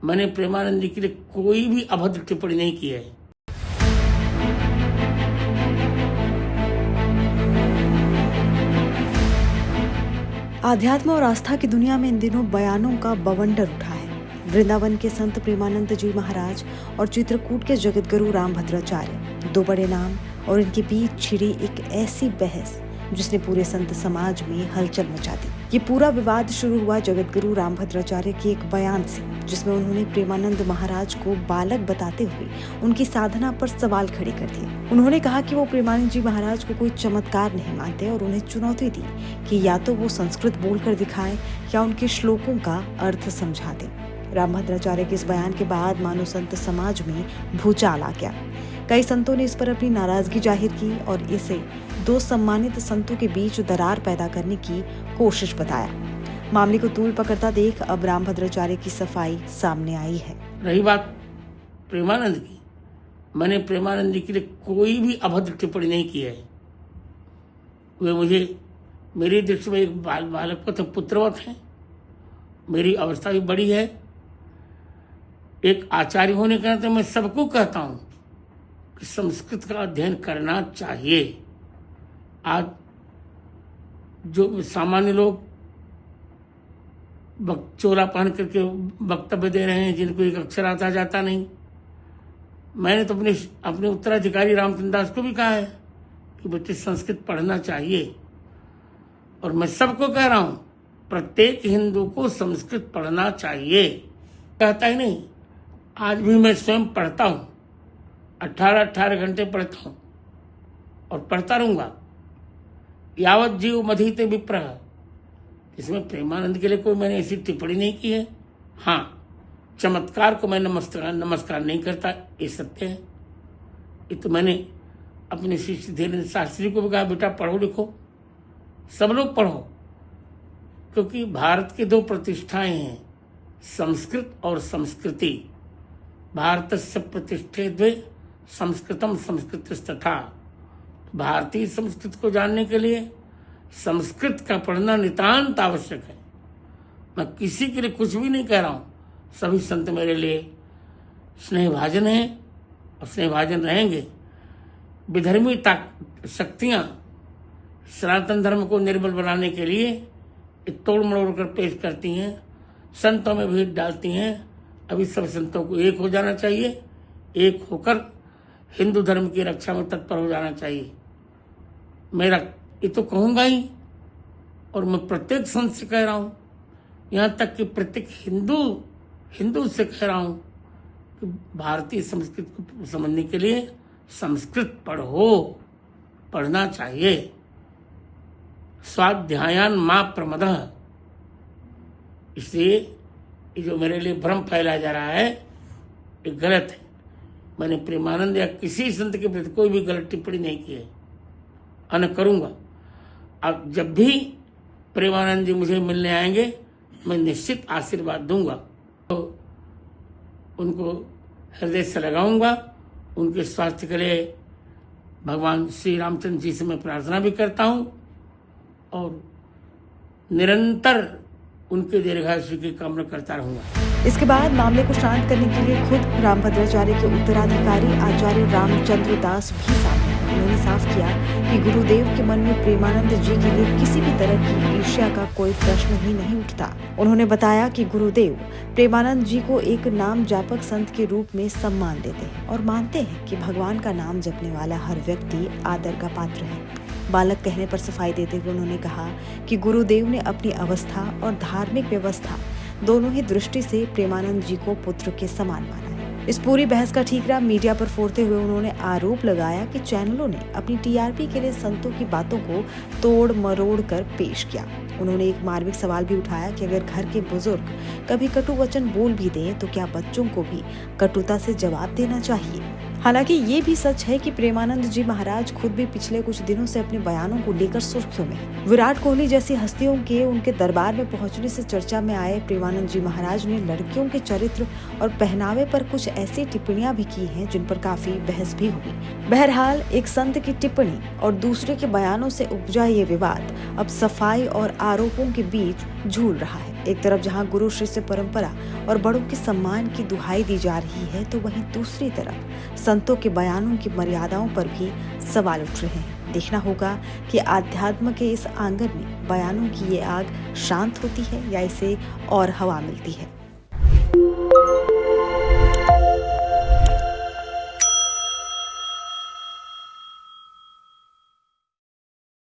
मैंने प्रेमानंद जी के लिए कोई भी अभद्र टिप्पणी नहीं की है। आध्यात्म और आस्था की दुनिया में इन दिनों बयानों का बवंडर उठा है। वृंदावन के संत प्रेमानंद जी महाराज और चित्रकूट के जगतगुरु रामभद्राचार्य, दो बड़े नाम, और इनके बीच छिड़ी एक ऐसी बहस जिसने पूरे संत समाज में हलचल मचा दी। ये पूरा विवाद शुरू हुआ जगतगुरु रामभद्राचार्य के एक बयान से, जिसमें उन्होंने प्रेमानंद महाराज को बालक बताते हुए उनकी साधना पर सवाल खड़े कर दिए। उन्होंने कहा कि वो प्रेमानंद जी महाराज को कोई चमत्कार नहीं मानते और उन्हें चुनौती दी कि या तो वो संस्कृत बोलकर दिखाएं या उनके श्लोकों का अर्थ समझा दें। रामभद्राचार्य के इस बयान के बाद मानो संत समाज में भूचाल आ गया। कई संतों ने इस पर अपनी नाराजगी जाहिर की और इसे दो सम्मानित संतों के बीच दरार पैदा करने की कोशिश बताया। मामले को तूल पकड़ता देख अब रामभद्राचार्य की सफाई सामने आई है। रही बात प्रेमानंद की, मैंने प्रेमानंद जी के लिए कोई भी अभद्र टिप्पणी नहीं की है। वे मुझे मेरी दृष्टि में एक बालक तो पुत्रवत है। मेरी अवस्था भी बड़ी है। एक आचार्य होने के नाते मैं सबको कहता हूं कि संस्कृत का अध्ययन करना चाहिए। आज जो सामान्य लोग चोला पहन करके वक्तव्य दे रहे हैं, जिनको एक अक्षर आता जाता नहीं, मैंने तो अपने उत्तराधिकारी रामचंद्र दास को भी कहा है कि बच्चे संस्कृत पढ़ना चाहिए। और मैं सबको कह रहा हूं, प्रत्येक हिंदू को संस्कृत पढ़ना चाहिए। कहता ही नहीं, आज भी मैं स्वयं पढ़ता हूं, 18 घंटे पढ़ता हूं और पढ़ता रहूंगा। यावत जीव मधीते विप्रह, इसमें प्रेमानंद के लिए कोई मैंने ऐसी टिप्पणी नहीं की है। हाँ, चमत्कार को मैं नमस्कार नहीं करता, ये सत्य है। ये तो मैंने अपने शिष्य धीरेन्द्र शास्त्री को भी कहा, बेटा पढ़ो लिखो, सब लोग पढ़ो, क्योंकि भारत की दो प्रतिष्ठाएं हैं, संस्कृत और संस्कृति। भारतस्य प्रतिष्ठे द्वे संस्कृतम संस्कृतस्तथा। भारतीय संस्कृति को जानने के लिए संस्कृत का पढ़ना नितांत आवश्यक है। मैं किसी के लिए कुछ भी नहीं कह रहा हूं। सभी संत मेरे लिए स्नेहभाजन हैं और स्नेहभाजन रहेंगे। विधर्मी शक्तियां सनातन धर्म को निर्बल बनाने के लिए तोड़ मरोड़ कर पेश करती हैं, संतों में भीड़ डालती हैं। अभी सब संतों को एक हो जाना चाहिए, एक होकर हिंदू धर्म की रक्षा में तत्पर हो जाना चाहिए। मेरा ये तो कहूंगा ही, और मैं प्रत्येक संत से कह रहा हूं, यहां तक कि प्रत्येक हिंदू से कह रहा हूं कि भारतीय संस्कृति को समझने के लिए संस्कृत पढ़ना चाहिए। स्वाध्यायान मां प्रमदः। इसलिए ये जो मेरे लिए भ्रम फैलाया जा रहा है, ये गलत है। मैंने प्रेमानंद या किसी संत के प्रति कोई भी गलत टिप्पणी नहीं की है, और न करूंगा। अब जब भी प्रेमानंद जी मुझे मिलने आएंगे, मैं निश्चित आशीर्वाद दूंगा, तो उनको हृदय से लगाऊंगा। उनके स्वास्थ्य के लिए भगवान श्री रामचंद्र जी से मैं प्रार्थना भी करता हूं और निरंतर उनके दीर्घायु की कामना करता रहूंगा। इसके बाद मामले को शांत करने के लिए खुद रामभद्राचार्य के उत्तराधिकारी आचार्य रामचंद्र दास भी सामने आए। उन्होंने साफ किया कि गुरुदेव के मन में प्रेमानंद जी के लिए किसी भी तरह की ईर्ष्या का कोई प्रश्न ही नहीं उठता। उन्होंने बताया कि गुरुदेव प्रेमानंद जी को एक नाम जापक संत के रूप में सम्मान देते हैं और मानते हैं कि भगवान का नाम जपने वाला हर व्यक्ति आदर का पात्र है। बालक कहने पर सफाई देते हुए उन्होंने कहा कि गुरुदेव ने अपनी अवस्था और धार्मिक व्यवस्था दोनों ही दृष्टि से प्रेमानंद जी को पुत्र के समान माना है। इस पूरी बहस का ठीकरा मीडिया पर फोड़ते हुए उन्होंने आरोप लगाया कि चैनलों ने अपनी टीआरपी के लिए संतों की बातों को तोड़ मरोड़ कर पेश किया। उन्होंने एक मार्मिक सवाल भी उठाया कि अगर घर के बुजुर्ग कभी कटु वचन बोल भी दें तो क्या बच्चों को भी कटुता से जवाब देना चाहिए। हालांकि ये भी सच है कि प्रेमानंद जी महाराज खुद भी पिछले कुछ दिनों से अपने बयानों को लेकर सुर्खियों में हैं। विराट कोहली जैसी हस्तियों के उनके दरबार में पहुंचने से चर्चा में आए प्रेमानंद जी महाराज ने लड़कियों के चरित्र और पहनावे पर कुछ ऐसी टिप्पणियां भी की हैं जिन पर काफी बहस भी हुई। बहरहाल एक संत की टिप्पणी और दूसरे के बयानों से उपजा ये विवाद अब सफाई और आरोपों के बीच झूल रहा है। एक तरफ जहां गुरु शिष्य परंपरा और बड़ों के सम्मान की दुहाई दी जा रही है, तो वहीं दूसरी तरफ संतों के बयानों की मर्यादाओं पर भी सवाल उठ रहे हैं। देखना होगा कि आध्यात्म के इस आंगन में बयानों की ये आग शांत होती है या इसे और हवा मिलती है।